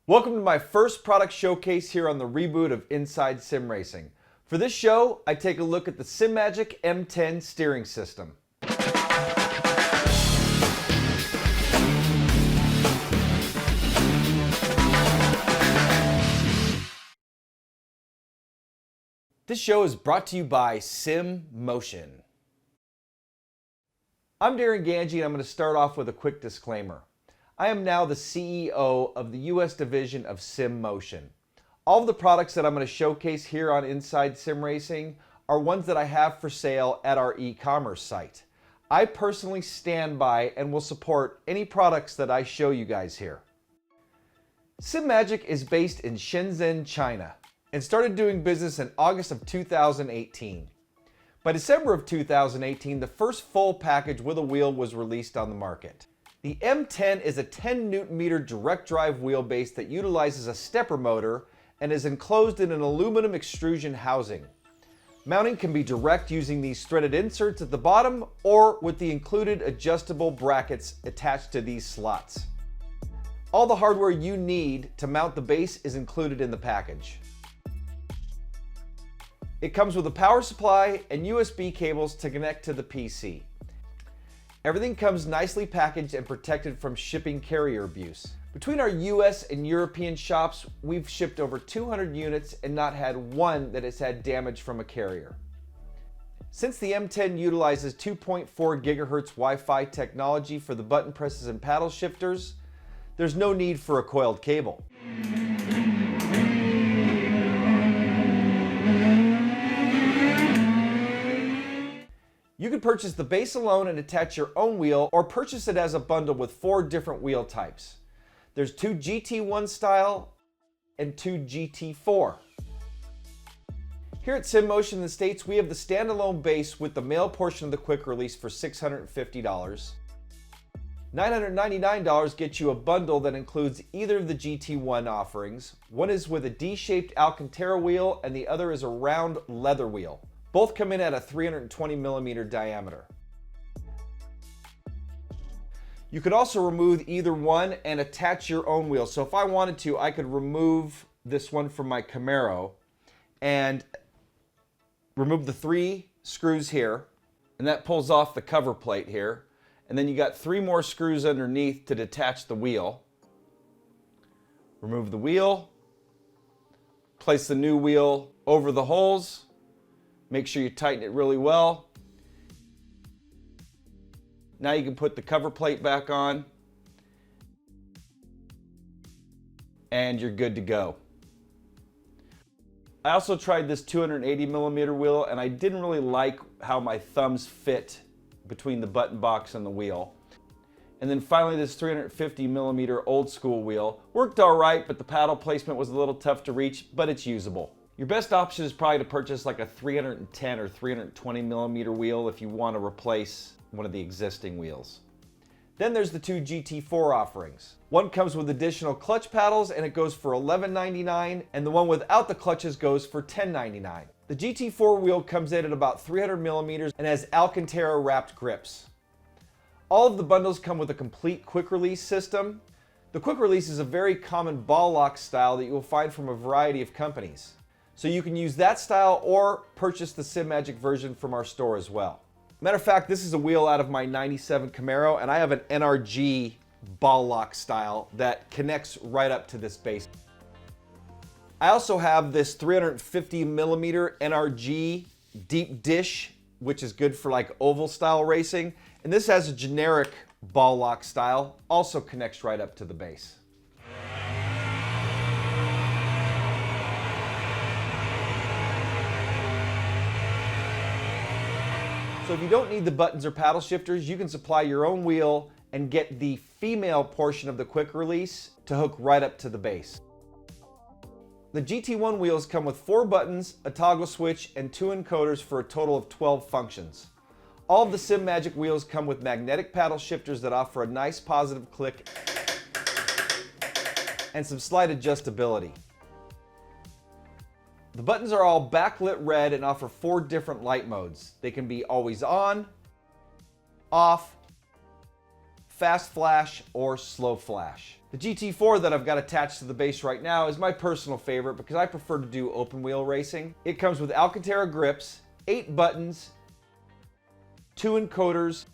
Welcome to my first product showcase here on the reboot of Inside Sim Racing. For this show, I take a look at the Simagic M10 steering system. This show is brought to you by Sim Motion. I'm Darin and I'm going to start off with a quick disclaimer. I am now the CEO of the US division of Sim Motion. All of the products that I'm going to showcase here on Inside Sim Racing are ones that I have for sale at our e-commerce site. I personally stand by and will support any products that I show you guys here. Simagic is based in Shenzhen, China, and started doing business in August of 2018. By December of 2018, the first full package with a wheel was released on the market. The M10 is a 10 Nm direct drive wheelbase that utilizes a stepper motor and is enclosed in an aluminum extrusion housing. Mounting can be direct using these threaded inserts at the bottom or with the included adjustable brackets attached to these slots. All the hardware you need to mount the base is included in the package. It comes with a power supply and USB cables to connect to the PC. Everything comes nicely packaged and protected from shipping carrier abuse. Between our US and European shops, we've shipped over 200 units and not had one that has had damage from a carrier. Since the M10 utilizes 2.4 GHz Wi-Fi technology for the button presses and paddle shifters, there's no need for a coiled cable. You can purchase the base alone and attach your own wheel, or purchase it as a bundle with 4 different wheel types. There's 2 GT1 style and 2 GT4. Here at Sim Motion in the States, we have the standalone base with the male portion of the quick release for $650. $999 gets you a bundle that includes either of the GT1 offerings. One is with a D-shaped Alcantara wheel and the other is a round leather wheel. Both come in at a 320 mm diameter. You could also remove either one and attach your own wheel. So if I wanted to, I could remove this one from my Camaro and remove the 3 screws here, and that pulls off the cover plate here. And then you got 3 more screws underneath to detach the wheel. Remove the wheel, place the new wheel over the holes. Make sure you tighten it really well. Now you can put the cover plate back on and you're good to go. I also tried this 280 mm wheel and I didn't really like how my thumbs fit between the button box and the wheel. And then finally this 350 mm old school wheel worked all right, but the paddle placement was a little tough to reach, but it's usable. Your best option is probably to purchase like a 310 or 320 mm wheel if you want to replace one of the existing wheels. Then there's the 2 GT4 offerings. One comes with additional clutch paddles and it goes for $11.99, and the one without the clutches goes for $10.99. The GT4 wheel comes in at about 300 mm and has Alcantara wrapped grips. All of the bundles come with a complete quick release system. The quick release is a very common ball lock style that you will find from a variety of companies. So you can use that style or purchase the Simagic version from our store as well. Matter of fact, this is a wheel out of my 97 Camaro and I have an NRG ball lock style that connects right up to this base. I also have this 350 mm NRG deep dish, which is good for like oval style racing. And this has a generic ball lock style, also connects right up to the base. So if you don't need the buttons or paddle shifters, you can supply your own wheel and get the female portion of the quick release to hook right up to the base. The GT1 wheels come with 4 buttons, a toggle switch, and 2 encoders for a total of 12 functions. All of the Simagic wheels come with magnetic paddle shifters that offer a nice positive click and some slight adjustability. The buttons are all backlit red and offer 4 different light modes. They can be always on, off, fast flash, or slow flash. The GT4 that I've got attached to the base right now is my personal favorite because I prefer to do open wheel racing. It comes with Alcantara grips, 8 buttons, 2 encoders,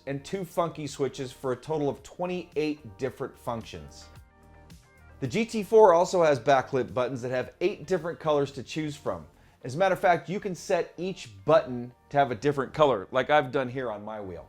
and 2 funky switches for a total of 28 different functions. The GT4 also has backlit buttons that have 8 different colors to choose from. As a matter of fact, you can set each button to have a different color, like I've done here on my wheel.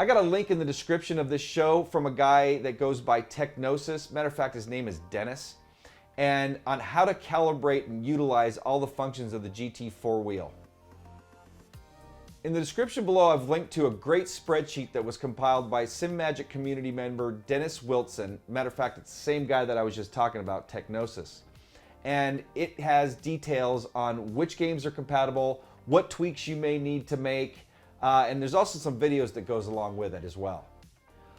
I got a link in the description of this show from a guy that goes by TekNosis. Matter of fact, his name is Dennis. And on how to calibrate and utilize all the functions of the GT4 wheel. In the description below, I've linked to a great spreadsheet that was compiled by Simagic community member Dennis Wilson. Matter of fact, it's the same guy that I was just talking about, TekNosis. And it has details on which games are compatible, what tweaks you may need to make, and there's also some videos that goes along with it as well.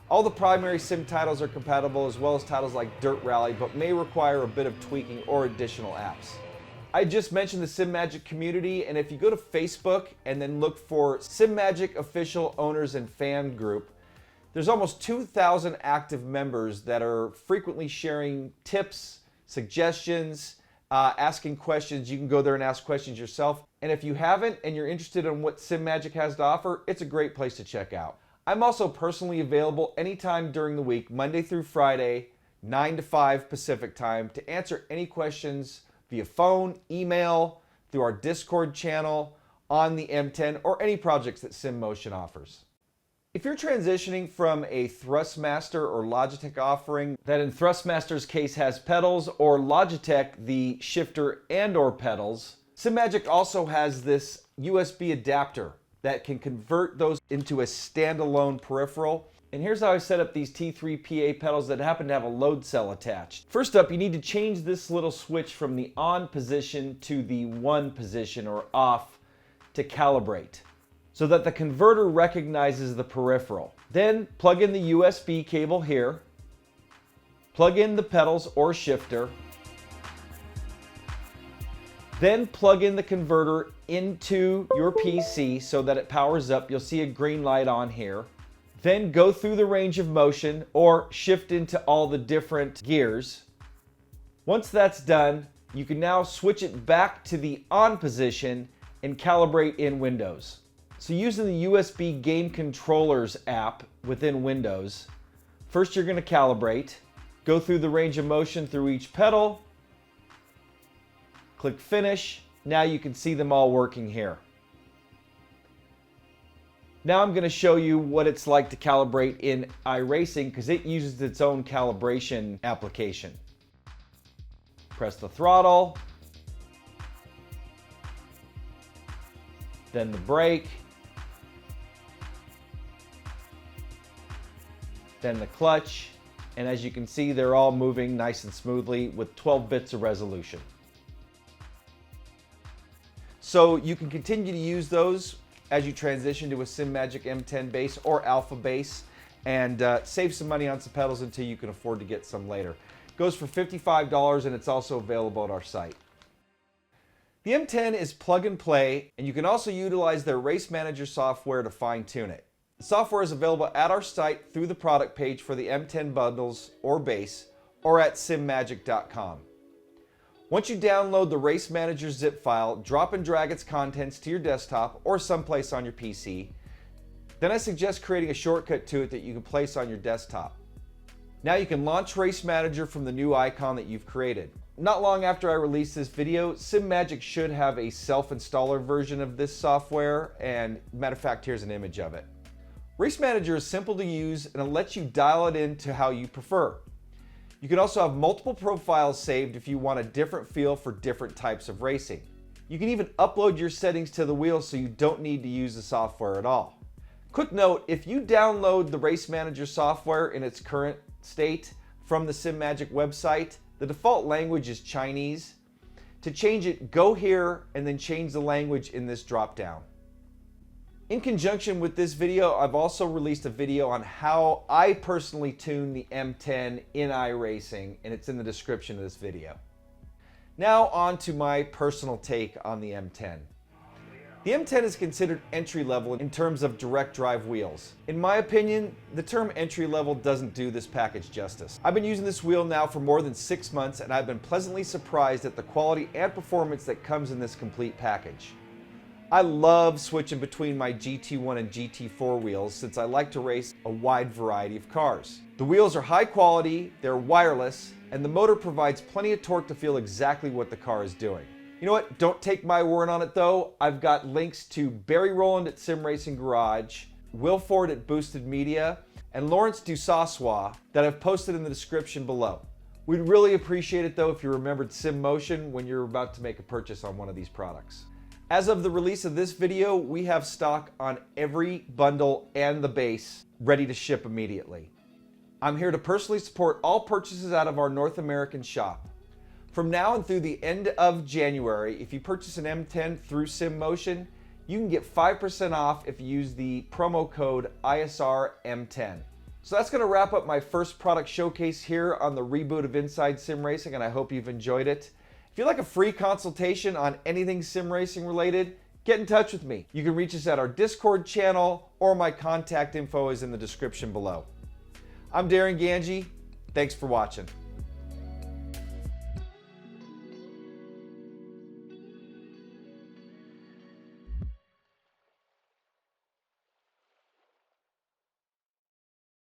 All the primary sim titles are compatible, as well as titles like Dirt Rally, but may require a bit of tweaking or additional apps. I just mentioned the Simagic community, and if you go to Facebook and then look for Simagic Official Owners and Fan Group, there's almost 2,000 active members that are frequently sharing tips, suggestions, asking questions. You can go there and ask questions yourself. And if you haven't and you're interested in what Simagic has to offer, it's a great place to check out. I'm also personally available anytime during the week, Monday through Friday, 9 to 5 Pacific time, to answer any questions via phone, email, through our Discord channel, on the M10, or any projects that SimMotion offers. If you're transitioning from a Thrustmaster or Logitech offering that in Thrustmaster's case has pedals, or Logitech the shifter and or pedals, Simagic also has this USB adapter that can convert those into a standalone peripheral. And here's how I set up these T3 PA pedals that happen to have a load cell attached. First up, you need to change this little switch from the on position to the 1 position or off to calibrate, so that the converter recognizes the peripheral. Then plug in the USB cable here, plug in the pedals or shifter, then plug in the converter into your PC so that it powers up. You'll see a green light on here. Then go through the range of motion or shift into all the different gears. Once that's done, you can now switch it back to the on position and calibrate in Windows. So using the USB Game Controllers app within Windows, first you're going to calibrate, go through the range of motion through each pedal, click Finish. Now you can see them all working here. Now I'm going to show you what it's like to calibrate in iRacing because it uses its own calibration application. Press the throttle, then the brake, then the clutch, and as you can see, they're all moving nice and smoothly with 12 bits of resolution. So you can continue to use those as you transition to a Simagic M10 base or Alpha base and save some money on some pedals until you can afford to get some later. It goes for $55 and it's also available at our site. The M10 is plug and play, and you can also utilize their RaceManager software to fine tune it. The software is available at our site through the product page for the M10 bundles or base, or at simagic.com. Once you download the RaceManager zip file, drop and drag its contents to your desktop or someplace on your PC. Then I suggest creating a shortcut to it that you can place on your desktop. Now you can launch RaceManager from the new icon that you've created. Not long after I release this video, Simagic should have a self-installer version of this software, and matter of fact, here's an image of it. RaceManager is simple to use and it lets you dial it in to how you prefer. You can also have multiple profiles saved if you want a different feel for different types of racing. You can even upload your settings to the wheel so you don't need to use the software at all. Quick note, if you download the RaceManager software in its current state from the Simagic website, the default language is Chinese. To change it, go here and then change the language in this drop-down. In conjunction with this video, I've also released a video on how I personally tune the M10 in iRacing, and it's in the description of this video. Now on to my personal take on the M10. The The M10 is considered entry-level in terms of direct drive wheels. In my opinion, the term entry-level doesn't do this package justice. I've been using this wheel now for more than 6 months, and I've been pleasantly surprised at the quality and performance that comes in this complete package. I love switching between my GT1 and GT4 wheels since I like to race a wide variety of cars. The wheels are high quality, they're wireless, and the motor provides plenty of torque to feel exactly what the car is doing. You know what? Don't take my word on it though. I've got links to Barry Rowland at Sim Racing Garage, Will Ford at Boosted Media, and Laurence Dusoswa that I've posted in the description below. We'd really appreciate it though if you remembered Sim Motion when you're about to make a purchase on one of these products. As of the release of this video, we have stock on every bundle and the base ready to ship immediately. I'm here to personally support all purchases out of our North American shop. From now and through the end of January, if you purchase an M10 through Sim Motion, you can get 5% off if you use the promo code ISRM10. So that's going to wrap up my first product showcase here on the reboot of Inside Sim Racing, and I hope you've enjoyed it. If you'd like a free consultation on anything sim racing related, get in touch with me. You can reach us at our Discord channel, or my contact info is in the description below. I'm Darin Ganji. Thanks for watching.